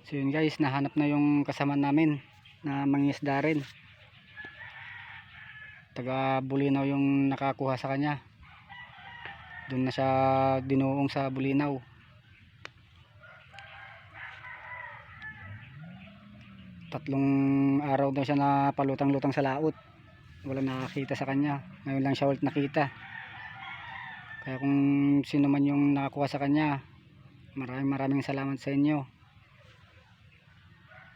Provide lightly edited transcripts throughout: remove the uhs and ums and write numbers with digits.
So yun guys, nahanap na yung kasama namin na mangingisda rin. Taga Bulinaw yung nakakuha sa kanya. Doon na siya dinuong sa Bulinaw. Tatlong araw daw siya na palutang-lutang sa laot. Walang nakakita sa kanya. Ngayon lang siya ulit nakita. Kaya kung sino man yung nakakuha sa kanya, maraming salamat sa inyo.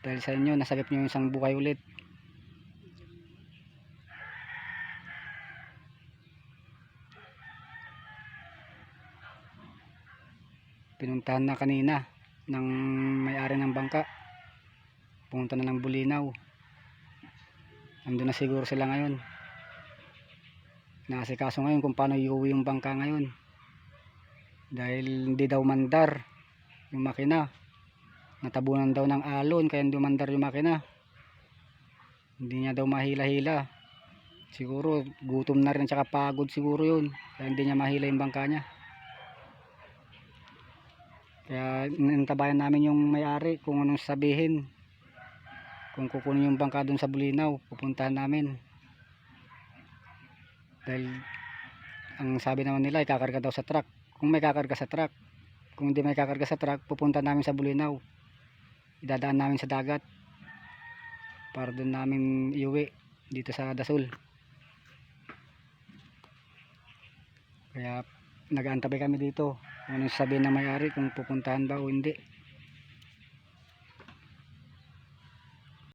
Dahil sa inyo, nasagip nyo yung isang buhay ulit. Pinuntahan na kanina ng may-ari ng bangka. Pumunta na ng Bulinaw. Nandun na siguro sila ngayon. Naasikaso ngayon kung paano iuwi yung bangka ngayon. Dahil hindi daw mandar yung makina. Natabunan daw ng alon kaya hindi mandar yung makina. Hindi niya daw mahila-hila. Siguro gutom na rin tsaka pagod siguro yun. Kaya hindi niya mahila yung bangka niya. Kaya nintabayan namin yung may-ari kung anong sabihin. Kung kukunin yung bangka dun sa Bulinaw, pupuntahan namin. Dahil ang sabi naman nila ay kakarga daw sa truck. Kung may kakarga sa truck, kung hindi may kakarga sa truck, pupunta namin sa Bulinaw. Idadaan namin sa dagat para dun namin iuwi dito sa Dasol. Kaya nag-aantabay kami dito kung anong sabihin ng may-ari, kung pupuntahan ba o hindi.